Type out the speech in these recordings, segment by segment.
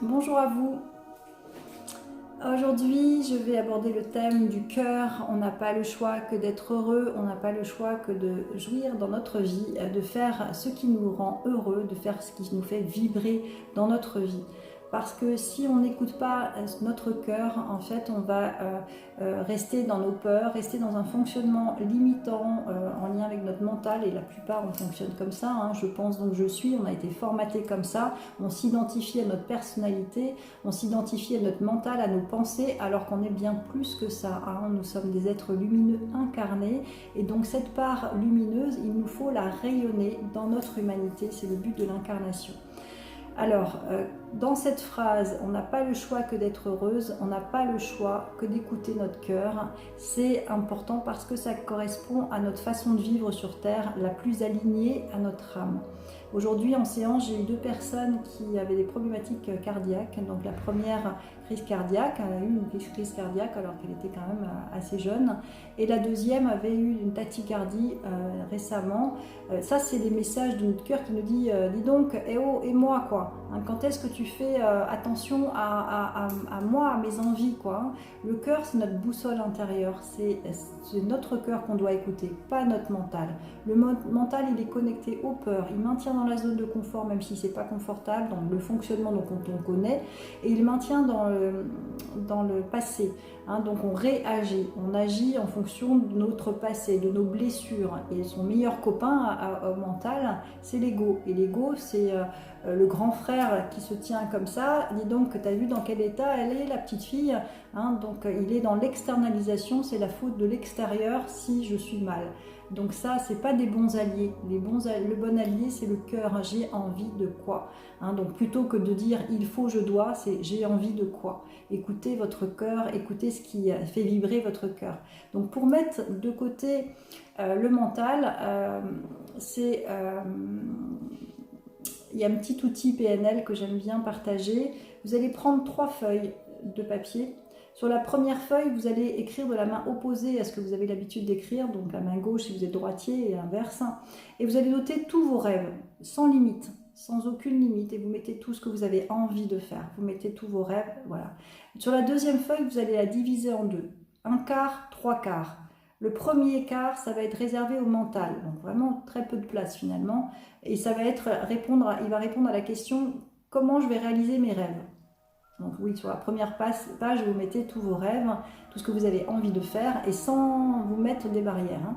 Bonjour à vous. Aujourd'hui, je vais aborder le thème du cœur. On n'a pas le choix que d'être heureux, on n'a pas le choix que de jouir dans notre vie, de faire ce qui nous rend heureux, de faire ce qui nous fait vibrer dans notre vie. Parce que si on n'écoute pas notre cœur, en fait, on va rester dans nos peurs, rester dans un fonctionnement limitant en lien avec notre mental. Et la plupart, on fonctionne comme ça. Je pense donc je suis. On a été formaté comme ça. On s'identifie à notre personnalité, on s'identifie à notre mental, à nos pensées, alors qu'on est bien plus que ça. Nous sommes des êtres lumineux incarnés. Et donc cette part lumineuse, il nous faut la rayonner dans notre humanité. C'est le but de l'incarnation. Alors, dans cette phrase, on n'a pas le choix que d'être heureuse, on n'a pas le choix que d'écouter notre cœur. C'est important parce que ça correspond à notre façon de vivre sur Terre, la plus alignée à notre âme. Aujourd'hui, en séance, j'ai eu 2 personnes qui avaient des problématiques cardiaques. Donc la première, crise cardiaque, elle a eu une crise cardiaque alors qu'elle était quand même assez jeune. Et la deuxième avait eu une tachycardie récemment. Ça, c'est des messages de notre cœur qui nous dit dis donc, eh oh, et moi quoi. Quand est-ce que tu fais attention à moi, à mes envies quoi. Le cœur, c'est notre boussole intérieure. C'est notre cœur qu'on doit écouter, pas notre mental. Le mental, il est connecté aux peurs. Il maintient dans la zone de confort, même si c'est pas confortable, dans le fonctionnement dont on connaît, et il maintient dans le passé. Donc on réagit, on agit en fonction de notre passé, de nos blessures. Et son meilleur copain au mental, c'est l'ego. Et l'ego, c'est le grand frère qui se tient comme ça. Dis donc, tu as vu dans quel état elle est, la petite fille. Donc il est dans l'externalisation, c'est la faute de l'extérieur si je suis mal. Donc ça, c'est pas des bons alliés. Le bon allié, c'est le cœur. J'ai envie de quoi. Donc plutôt que de dire il faut, je dois, c'est j'ai envie de quoi. Écoutez votre cœur, écoutez ce qui fait vibrer votre cœur. Donc pour mettre de côté le mental, il y a un petit outil PNL que j'aime bien partager. Vous allez prendre 3 feuilles de papier. Sur la première feuille, vous allez écrire de la main opposée à ce que vous avez l'habitude d'écrire, donc la main gauche si vous êtes droitier et l'inverse. Et vous allez noter tous vos rêves, sans limite, sans aucune limite. Et vous mettez tout ce que vous avez envie de faire. Vous mettez tous vos rêves, voilà. Sur la deuxième feuille, vous allez la diviser en 2. 1/4, 3/4. Le premier quart, ça va être réservé au mental, donc vraiment très peu de place finalement. Et ça va être il va répondre à la question comment je vais réaliser mes rêves. Donc oui, sur la première page, vous mettez tous vos rêves, tout ce que vous avez envie de faire et sans vous mettre des barrières.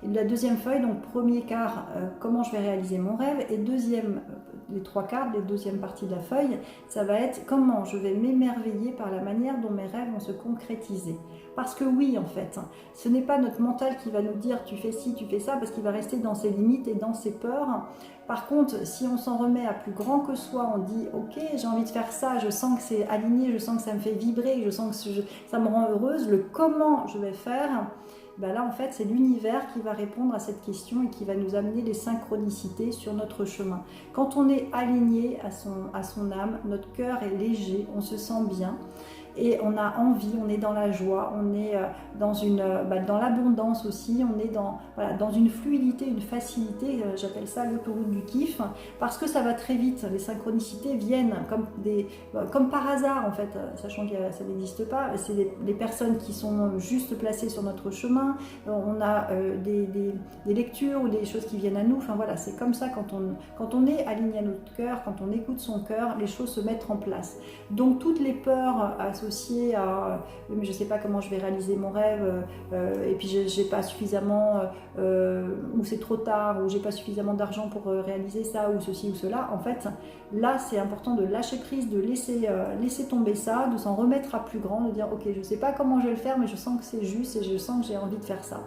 Et la deuxième feuille, donc premier quart, comment je vais réaliser mon rêve, et deuxième, les 3/4, les deuxième partie de la feuille, ça va être comment je vais m'émerveiller par la manière dont mes rêves vont se concrétiser. Parce que oui, en fait, ce n'est pas notre mental qui va nous dire tu fais ci, tu fais ça, parce qu'il va rester dans ses limites et dans ses peurs. Par contre, si on s'en remet à plus grand que soi, on dit ok, j'ai envie de faire ça, je sens que c'est aligné, je sens que ça me fait vibrer, je sens que ça me rend heureuse, le comment je vais faire, là en fait c'est l'univers qui va répondre à cette question et qui va nous amener les synchronicités sur notre chemin. Quand on est aligné à son âme, notre cœur est léger, on se sent bien. Et on a envie, on est dans la joie, on est dans l'abondance aussi, on est dans une fluidité, une facilité, j'appelle ça l'autoroute du kiff, parce que ça va très vite, les synchronicités viennent comme par hasard en fait, sachant que ça n'existe pas, c'est des personnes qui sont juste placées sur notre chemin, on a des lectures ou des choses qui viennent à nous, enfin voilà, c'est comme ça quand on est aligné à notre cœur, quand on écoute son cœur, les choses se mettent en place. Donc toutes les peurs associé à mais je sais pas comment je vais réaliser mon rêve et puis j'ai pas suffisamment ou c'est trop tard ou j'ai pas suffisamment d'argent pour réaliser ça ou ceci ou cela. En fait, là c'est important de lâcher prise, de laisser tomber ça, de s'en remettre à plus grand, de dire ok, je sais pas comment je vais le faire mais je sens que c'est juste et je sens que j'ai envie de faire ça.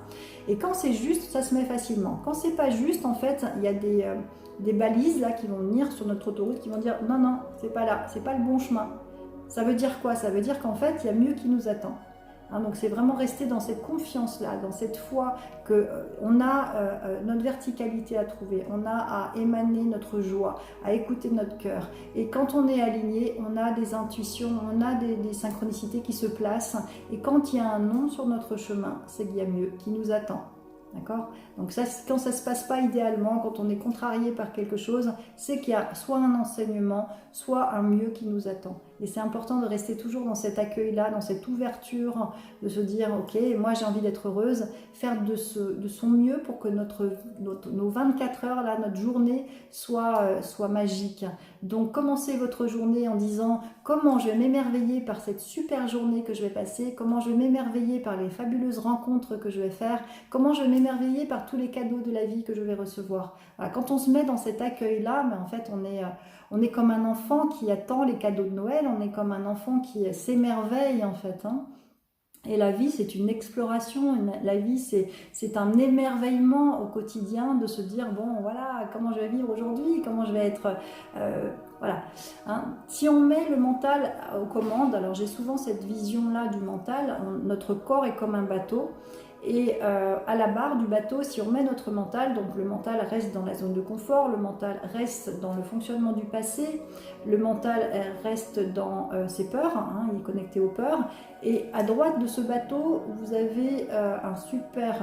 Et quand c'est juste, ça se met facilement. Quand c'est pas juste, en fait, il y a des balises là qui vont venir sur notre autoroute qui vont dire non, c'est pas là, c'est pas le bon chemin. Ça veut dire quoi? Ça veut dire qu'en fait, il y a mieux qui nous attend. Donc c'est vraiment rester dans cette confiance-là, dans cette foi qu'on a notre verticalité à trouver, on a à émaner notre joie, à écouter notre cœur. Et quand on est aligné, on a des intuitions, on a des synchronicités qui se placent. Et quand il y a un non sur notre chemin, c'est qu'il y a mieux qui nous attend. D'accord? Donc ça, quand ça ne se passe pas idéalement, quand on est contrarié par quelque chose, c'est qu'il y a soit un enseignement, soit un mieux qui nous attend. Et c'est important de rester toujours dans cet accueil-là, dans cette ouverture, de se dire, ok, moi j'ai envie d'être heureuse, faire de son mieux pour que nos 24 heures, là, notre journée soit magique. Donc commencez votre journée en disant, comment je vais m'émerveiller par cette super journée que je vais passer, comment je vais m'émerveiller par les fabuleuses rencontres que je vais faire, comment je vais m'émerveiller par tous les cadeaux de la vie que je vais recevoir. Voilà, quand on se met dans cet accueil-là, mais en fait on est comme un enfant qui attend les cadeaux de Noël, on est comme un enfant qui s'émerveille en fait. Hein. Et la vie, c'est une exploration, la vie, c'est un émerveillement au quotidien de se dire, bon, voilà, comment je vais vivre aujourd'hui, comment je vais être... voilà. Hein. Si on met le mental aux commandes, alors j'ai souvent cette vision-là du mental, notre corps est comme un bateau, et à la barre du bateau, si on met notre mental, donc le mental reste dans la zone de confort, le mental reste dans le fonctionnement du passé, le mental reste dans ses peurs, hein, il est connecté aux peurs, et à droite de ce bateau, vous avez un super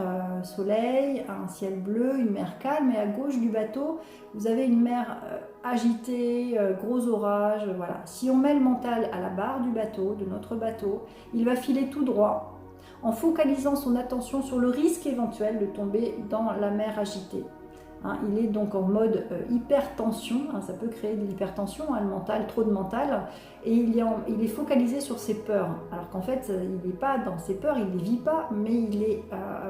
soleil, un ciel bleu, une mer calme, et à gauche du bateau, vous avez une mer agitée, gros orage, voilà. Si on met le mental à la barre du bateau, de notre bateau, il va filer tout droit, en focalisant son attention sur le risque éventuel de tomber dans la mer agitée. Hein, il est donc en mode hypertension, hein, ça peut créer de l'hypertension, hein, le mental, trop de mental, et il est focalisé sur ses peurs, alors qu'en fait il n'est pas dans ses peurs, il ne les vit pas, mais il est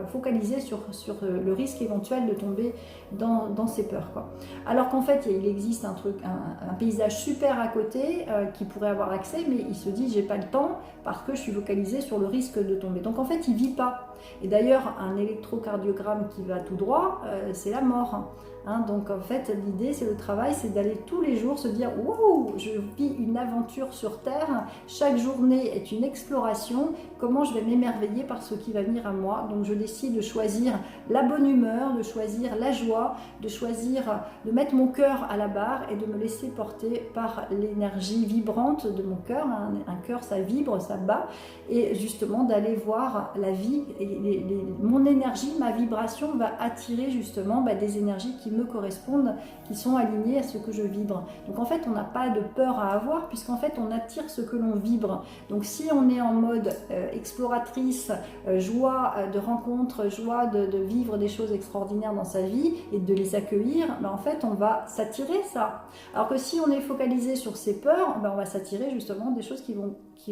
focalisé sur le risque éventuel de tomber dans ses peurs, quoi. Alors qu'en fait il existe un paysage super à côté qui pourrait avoir accès, mais il se dit j'ai pas le temps parce que je suis focalisé sur le risque de tomber, donc en fait il ne vit pas. Et d'ailleurs, un électrocardiogramme qui va tout droit, c'est la mort. Hein, donc en fait, l'idée, c'est le travail, c'est d'aller tous les jours se dire « Wow, je vis une aventure sur Terre, chaque journée est une exploration, comment je vais m'émerveiller par ce qui va venir à moi ?» Donc je décide de choisir la bonne humeur, de choisir la joie, de choisir de mettre mon cœur à la barre et de me laisser porter par l'énergie vibrante de mon cœur. Un cœur, ça vibre, ça bat, et justement d'aller voir la vie, et mon énergie, ma vibration va attirer justement des énergies qui me correspondent, qui sont alignées à ce que je vibre. Donc en fait, on n'a pas de peur à avoir, puisqu'en fait, on attire ce que l'on vibre. Donc si on est en mode exploratrice, joie de rencontre, joie de vivre des choses extraordinaires dans sa vie et de les accueillir, en fait, on va s'attirer ça. Alors que si on est focalisé sur ses peurs, on va s'attirer justement des choses qui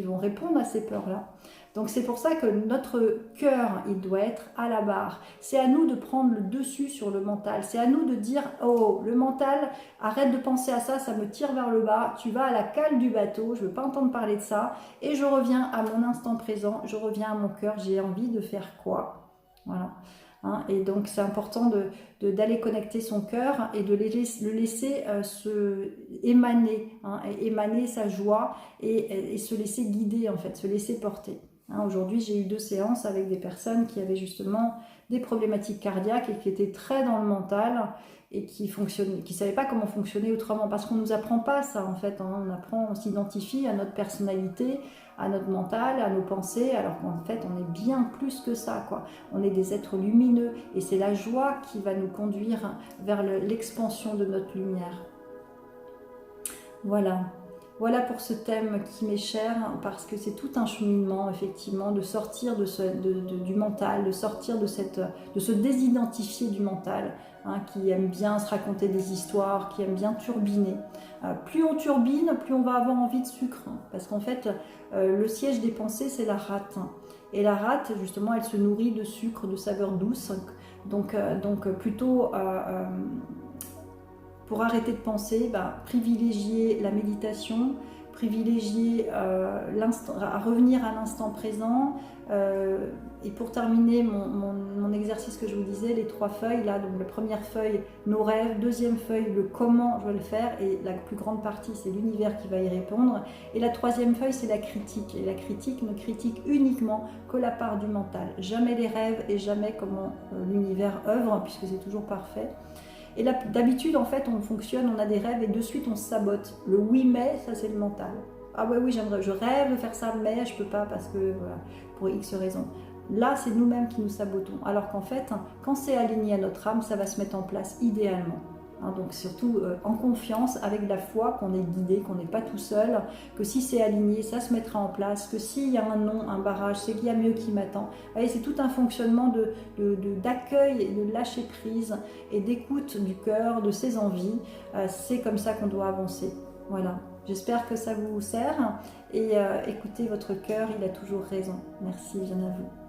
vont répondre à ces peurs-là. Donc c'est pour ça que notre cœur, il doit être à la barre. C'est à nous de prendre le dessus sur le mental. C'est à nous de dire, oh, le mental, arrête de penser à ça, ça me tire vers le bas. Tu vas à la cale du bateau, je ne veux pas entendre parler de ça. Et je reviens à mon instant présent, je reviens à mon cœur, j'ai envie de faire quoi? Voilà. Hein, et donc c'est important d'aller connecter son cœur et de le laisser se émaner, hein, émaner sa joie et se laisser guider en fait, se laisser porter. Hein, aujourd'hui j'ai eu 2 séances avec des personnes qui avaient justement des problématiques cardiaques et qui étaient très dans le mental et qui ne savaient pas comment fonctionner autrement, parce qu'on ne nous apprend pas ça en fait, hein, on s'identifie à notre personnalité, à notre mental, à nos pensées, alors qu'en fait on est bien plus que ça, quoi. On est des êtres lumineux et c'est la joie qui va nous conduire vers l'expansion de notre lumière. Voilà. Voilà pour ce thème qui m'est cher, parce que c'est tout un cheminement effectivement de sortir du mental, de sortir de se désidentifier du mental, hein, qui aime bien se raconter des histoires, qui aime bien turbiner. Plus on turbine, plus on va avoir envie de sucre, hein, parce qu'en fait le siège des pensées, c'est la rate, hein. Et la rate justement, elle se nourrit de sucre, de saveurs douces, donc plutôt pour arrêter de penser, privilégier la méditation, privilégier à revenir à l'instant présent. Et pour terminer mon exercice que je vous disais, les 3 feuilles, là, donc la première feuille, nos rêves, deuxième feuille, le comment je vais le faire, et la plus grande partie, c'est l'univers qui va y répondre. Et la troisième feuille, c'est la critique. Et la critique ne critique uniquement que la part du mental, jamais les rêves et jamais comment l'univers œuvre, puisque c'est toujours parfait. Et là, d'habitude, en fait, on fonctionne, on a des rêves et de suite, on se sabote. Le oui, mais, ça, c'est le mental. Ah ouais, oui, j'aimerais, je rêve de faire ça, mais je peux pas parce que, voilà, pour X raisons. Là, c'est nous-mêmes qui nous sabotons. Alors qu'en fait, quand c'est aligné à notre âme, ça va se mettre en place idéalement. Donc surtout en confiance, avec la foi qu'on est guidé, qu'on n'est pas tout seul, que si c'est aligné, ça se mettra en place, que s'il y a un non, un barrage, c'est qu'il y a mieux qui m'attend. Vous voyez, c'est tout un fonctionnement d'accueil et de lâcher prise et d'écoute du cœur, de ses envies. C'est comme ça qu'on doit avancer. Voilà, j'espère que ça vous sert et écoutez votre cœur, il a toujours raison. Merci, bien à vous.